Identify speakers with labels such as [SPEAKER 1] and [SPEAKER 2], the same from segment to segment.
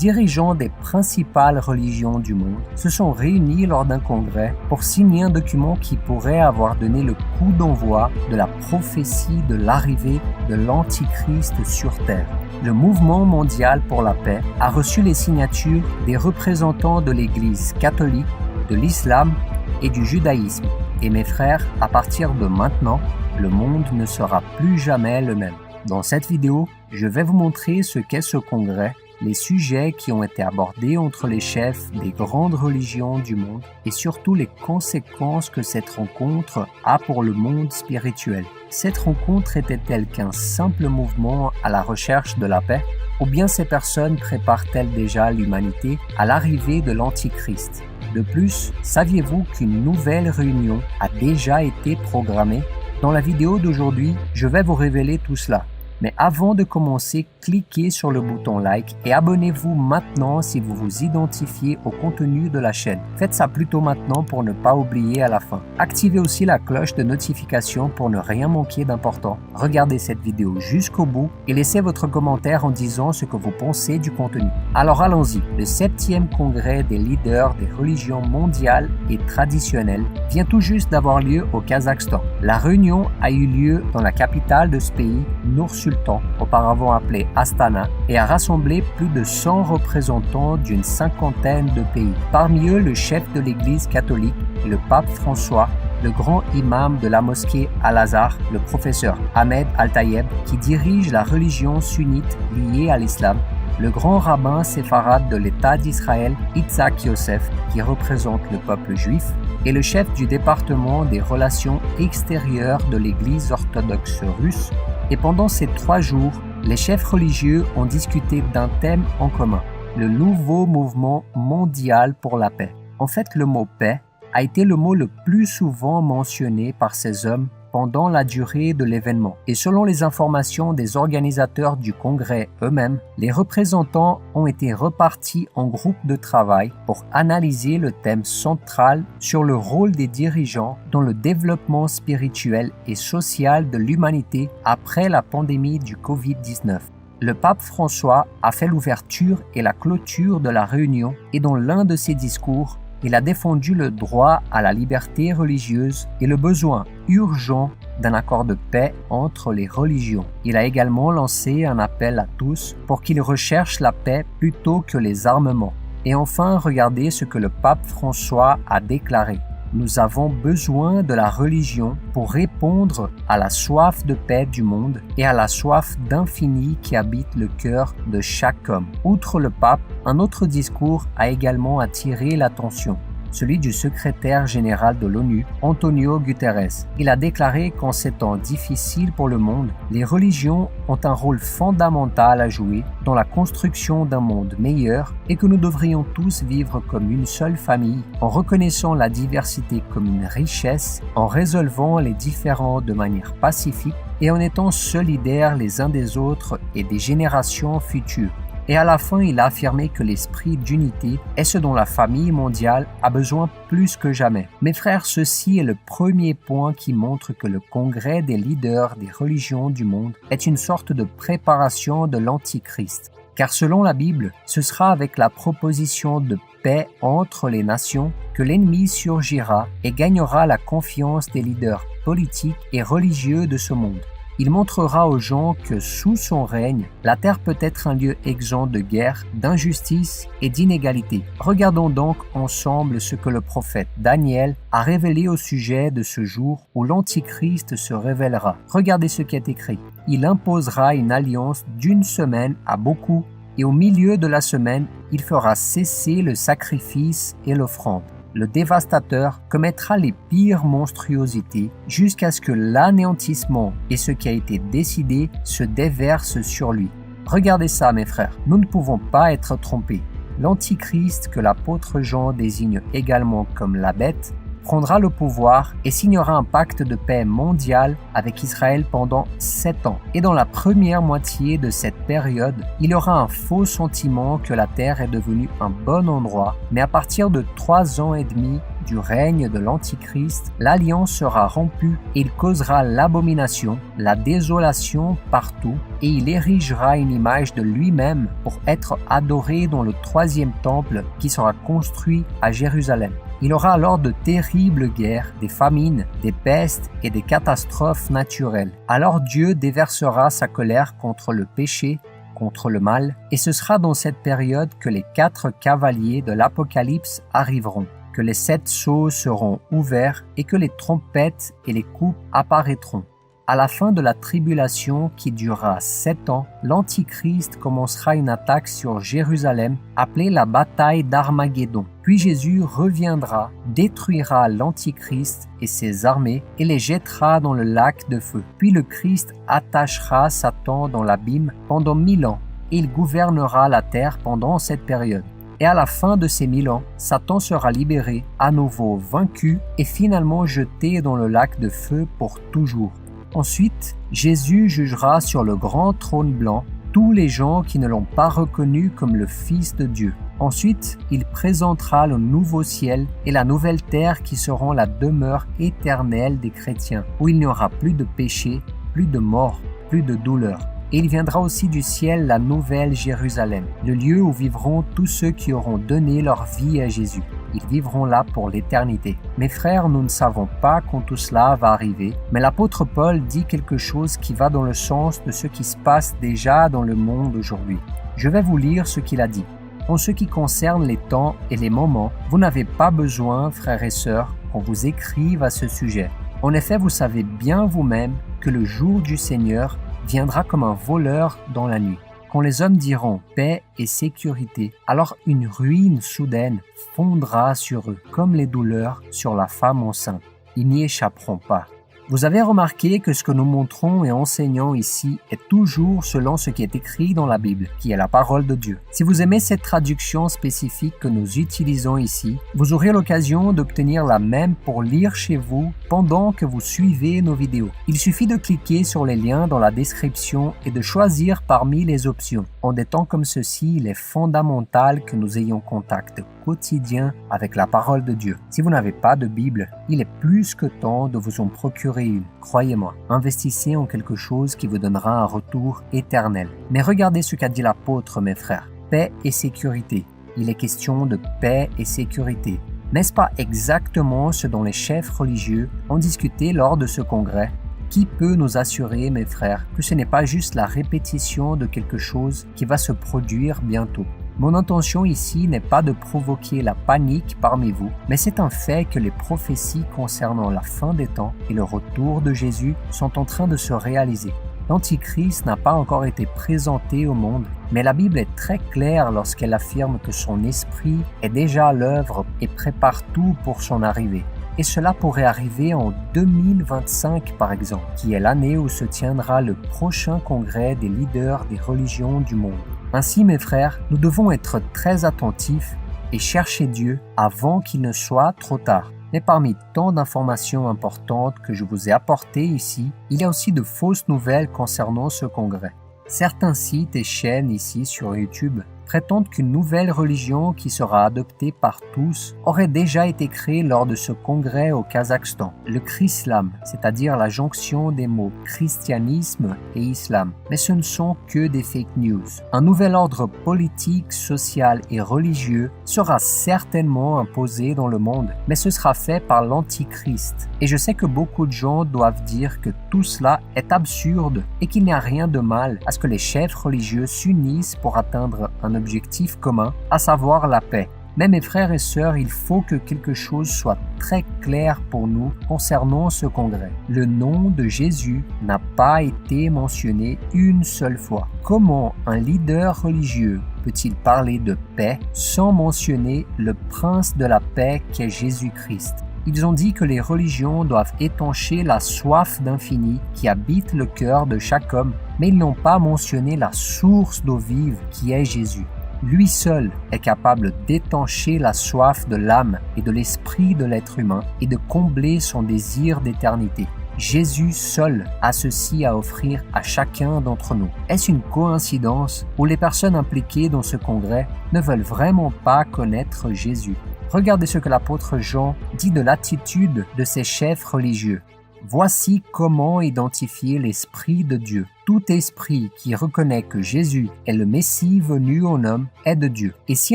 [SPEAKER 1] dirigeants des principales religions du monde se sont réunis lors d'un congrès pour signer un document qui pourrait avoir donné le coup d'envoi de la prophétie de l'arrivée de l'Antichrist sur Terre. Le Mouvement mondial pour la paix a reçu les signatures des représentants de l'Église catholique, de l'islam et du judaïsme. Et mes frères, à partir de maintenant, le monde ne sera plus jamais le même. Dans cette vidéo, je vais vous montrer ce qu'est ce congrès, les sujets qui ont été abordés entre les chefs des grandes religions du monde et surtout les conséquences que cette rencontre a pour le monde spirituel. Cette rencontre était-elle qu'un simple mouvement à la recherche de la paix, ou bien ces personnes préparent-elles déjà l'humanité à l'arrivée de l'Antichrist? De plus, saviez-vous qu'une nouvelle réunion a déjà été programmée? Dans la vidéo d'aujourd'hui, je vais vous révéler tout cela. Mais avant de commencer, cliquez sur le bouton like et abonnez-vous maintenant si vous vous identifiez au contenu de la chaîne. Faites ça plutôt maintenant pour ne pas oublier à la fin. Activez aussi la cloche de notification pour ne rien manquer d'important. Regardez cette vidéo jusqu'au bout et laissez votre commentaire en disant ce que vous pensez du contenu. Alors allons-y. Le 7e congrès des leaders des religions mondiales et traditionnelles vient tout juste d'avoir lieu au Kazakhstan. La réunion a eu lieu dans la capitale de ce pays, Nur-Sultan, auparavant appelé Astana, et a rassemblé plus de 100 représentants d'une cinquantaine de pays. Parmi eux, le chef de l'Église catholique, le pape François, le grand imam de la mosquée Al-Azhar, le professeur Ahmed Al-Tayeb, qui dirige la religion sunnite liée à l'islam, le grand rabbin séfarade de l'État d'Israël, Itzhak Yosef, qui représente le peuple juif, et le chef du département des relations extérieures de l'Église orthodoxe russe. Et pendant ces 3 jours, les chefs religieux ont discuté d'un thème en commun, le nouveau mouvement mondial pour la paix. En fait, le mot « paix » a été le mot le plus souvent mentionné par ces hommes pendant la durée de l'événement. Et selon les informations des organisateurs du congrès eux-mêmes, les représentants ont été repartis en groupe de travail pour analyser le thème central sur le rôle des dirigeants dans le développement spirituel et social de l'humanité après la pandémie du Covid-19. Le pape François a fait l'ouverture et la clôture de la réunion et dans l'un de ses discours, il a défendu le droit à la liberté religieuse et le besoin urgent d'un accord de paix entre les religions. Il a également lancé un appel à tous pour qu'ils recherchent la paix plutôt que les armements. Et enfin, regardez ce que le pape François a déclaré. Nous avons besoin de la religion pour répondre à la soif de paix du monde et à la soif d'infini qui habite le cœur de chaque homme. Outre le pape, un autre discours a également attiré l'attention, celui du secrétaire général de l'ONU, Antonio Guterres. Il a déclaré qu'en ces temps difficiles pour le monde, les religions ont un rôle fondamental à jouer dans la construction d'un monde meilleur et que nous devrions tous vivre comme une seule famille en reconnaissant la diversité comme une richesse, en résolvant les différends de manière pacifique et en étant solidaires les uns des autres et des générations futures. Et à la fin, il a affirmé que l'esprit d'unité est ce dont la famille mondiale a besoin plus que jamais. Mes frères, ceci est le premier point qui montre que le congrès des leaders des religions du monde est une sorte de préparation de l'Antichrist. Car selon la Bible, ce sera avec la proposition de paix entre les nations que l'ennemi surgira et gagnera la confiance des leaders politiques et religieux de ce monde. Il montrera aux gens que sous son règne, la terre peut être un lieu exempt de guerre, d'injustice et d'inégalité. Regardons donc ensemble ce que le prophète Daniel a révélé au sujet de ce jour où l'Antichrist se révélera. Regardez ce qui est écrit. Il imposera une alliance d'1 semaine à beaucoup, et au milieu de la semaine, il fera cesser le sacrifice et l'offrande. Le dévastateur commettra les pires monstruosités jusqu'à ce que l'anéantissement et ce qui a été décidé se déversent sur lui. Regardez ça, mes frères, nous ne pouvons pas être trompés. L'Antichrist, que l'apôtre Jean désigne également comme la bête, prendra le pouvoir et signera un pacte de paix mondial avec Israël pendant 7 ans. Et dans la première moitié de cette période, il y aura un faux sentiment que la terre est devenue un bon endroit, mais à partir de 3 ans et demi du règne de l'Antichrist, l'alliance sera rompue et il causera l'abomination, la désolation partout, et il érigera une image de lui-même pour être adoré dans le 3e temple qui sera construit à Jérusalem. Il aura alors de terribles guerres, des famines, des pestes et des catastrophes naturelles. Alors Dieu déversera sa colère contre le péché, contre le mal, et ce sera dans cette période que les 4 cavaliers de l'Apocalypse arriveront, que les 7 sceaux seront ouverts et que les trompettes et les coupes apparaîtront. À la fin de la tribulation qui durera 7 ans, l'Antichrist commencera une attaque sur Jérusalem appelée la bataille d'Armageddon. Puis Jésus reviendra, détruira l'Antichrist et ses armées et les jettera dans le lac de feu. Puis le Christ attachera Satan dans l'abîme pendant 1000 ans et il gouvernera la terre pendant cette période. Et à la fin de ces 1000 ans, Satan sera libéré, à nouveau vaincu et finalement jeté dans le lac de feu pour toujours. Ensuite, Jésus jugera sur le grand trône blanc tous les gens qui ne l'ont pas reconnu comme le Fils de Dieu. Ensuite, il présentera le nouveau ciel et la nouvelle terre qui seront la demeure éternelle des chrétiens, où il n'y aura plus de péché, plus de mort, plus de douleur. Et il viendra aussi du ciel la nouvelle Jérusalem, le lieu où vivront tous ceux qui auront donné leur vie à Jésus. Ils vivront là pour l'éternité. Mes frères, nous ne savons pas quand tout cela va arriver, mais l'apôtre Paul dit quelque chose qui va dans le sens de ce qui se passe déjà dans le monde aujourd'hui. Je vais vous lire ce qu'il a dit. En ce qui concerne les temps et les moments, vous n'avez pas besoin, frères et sœurs, qu'on vous écrive à ce sujet. En effet, vous savez bien vous-même que le jour du Seigneur viendra comme un voleur dans la nuit. Quand les hommes diront paix et sécurité, alors une ruine soudaine fondra sur eux, comme les douleurs sur la femme enceinte. Ils n'y échapperont pas. Vous avez remarqué que ce que nous montrons et enseignons ici est toujours selon ce qui est écrit dans la Bible, qui est la parole de Dieu. Si vous aimez cette traduction spécifique que nous utilisons ici, vous aurez l'occasion d'obtenir la même pour lire chez vous pendant que vous suivez nos vidéos. Il suffit de cliquer sur les liens dans la description et de choisir parmi les options. En des temps comme ceci, il est fondamental que nous ayons contact quotidien avec la parole de Dieu. Si vous n'avez pas de Bible, il est plus que temps de vous en procurer une. Croyez-moi, investissez en quelque chose qui vous donnera un retour éternel. Mais regardez ce qu'a dit l'apôtre, mes frères. Paix et sécurité. Il est question de paix et sécurité. N'est-ce pas exactement ce dont les chefs religieux ont discuté lors de ce congrès? Qui peut nous assurer, mes frères, que ce n'est pas juste la répétition de quelque chose qui va se produire bientôt? Mon intention ici n'est pas de provoquer la panique parmi vous, mais c'est un fait que les prophéties concernant la fin des temps et le retour de Jésus sont en train de se réaliser. L'Antichrist n'a pas encore été présenté au monde, mais la Bible est très claire lorsqu'elle affirme que son esprit est déjà à l'œuvre et prépare tout pour son arrivée. Et cela pourrait arriver en 2025 par exemple, qui est l'année où se tiendra le prochain congrès des leaders des religions du monde. Ainsi, mes frères, nous devons être très attentifs et chercher Dieu avant qu'il ne soit trop tard. Mais parmi tant d'informations importantes que je vous ai apportées ici, il y a aussi de fausses nouvelles concernant ce congrès. Certains sites et chaînes ici sur YouTube prétendent qu'une nouvelle religion qui sera adoptée par tous aurait déjà été créée lors de ce congrès au Kazakhstan, le Chrislam, c'est-à-dire la jonction des mots christianisme et islam. Mais ce ne sont que des fake news. Un nouvel ordre politique, social et religieux sera certainement imposé dans le monde, mais ce sera fait par l'Antichrist. Et je sais que beaucoup de gens doivent dire que tout cela est absurde et qu'il n'y a rien de mal à ce que les chefs religieux s'unissent pour atteindre un objectif commun, à savoir la paix. Mais mes frères et sœurs, il faut que quelque chose soit très clair pour nous concernant ce congrès. Le nom de Jésus n'a pas été mentionné une seule fois. Comment un leader religieux peut-il parler de paix sans mentionner le prince de la paix qu'est Jésus-Christ? Ils ont dit que les religions doivent étancher la soif d'infini qui habite le cœur de chaque homme, mais ils n'ont pas mentionné la source d'eau vive qui est Jésus. Lui seul est capable d'étancher la soif de l'âme et de l'esprit de l'être humain et de combler son désir d'éternité. Jésus seul a ceci à offrir à chacun d'entre nous. Est-ce une coïncidence ou les personnes impliquées dans ce congrès ne veulent vraiment pas connaître Jésus? Regardez ce que l'apôtre Jean dit de l'attitude de ces chefs religieux. Voici comment identifier l'Esprit de Dieu. Tout esprit qui reconnaît que Jésus est le Messie venu en homme est de Dieu. Et si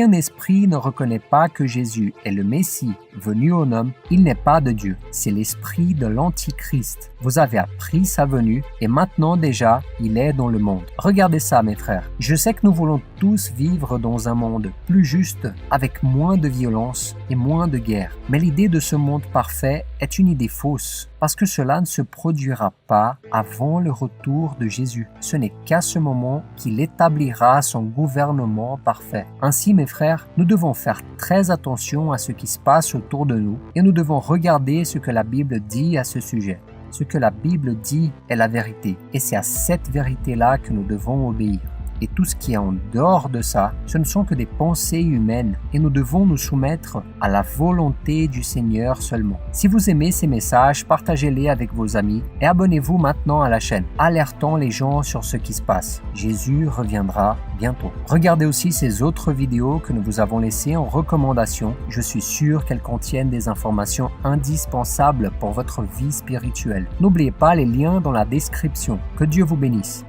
[SPEAKER 1] un esprit ne reconnaît pas que Jésus est le Messie venu en homme, il n'est pas de Dieu. C'est l'esprit de l'Antichrist. Vous avez appris sa venue et maintenant déjà, il est dans le monde. Regardez ça, mes frères. Je sais que nous voulons tous vivre dans un monde plus juste, avec moins de violence et moins de guerre. Mais l'idée de ce monde parfait est une idée fausse, parce que cela ne se produira pas avant le retour de Jésus. Ce n'est qu'à ce moment qu'il établira son gouvernement parfait. Ainsi, mes frères, nous devons faire très attention à ce qui se passe autour de nous et nous devons regarder ce que la Bible dit à ce sujet. Ce que la Bible dit est la vérité et c'est à cette vérité-là que nous devons obéir. Et tout ce qui est en dehors de ça, ce ne sont que des pensées humaines et nous devons nous soumettre à la volonté du Seigneur seulement. Si vous aimez ces messages, partagez-les avec vos amis et abonnez-vous maintenant à la chaîne, alertant les gens sur ce qui se passe. Jésus reviendra bientôt. Regardez aussi ces autres vidéos que nous vous avons laissées en recommandation. Je suis sûr qu'elles contiennent des informations indispensables pour votre vie spirituelle. N'oubliez pas les liens dans la description. Que Dieu vous bénisse.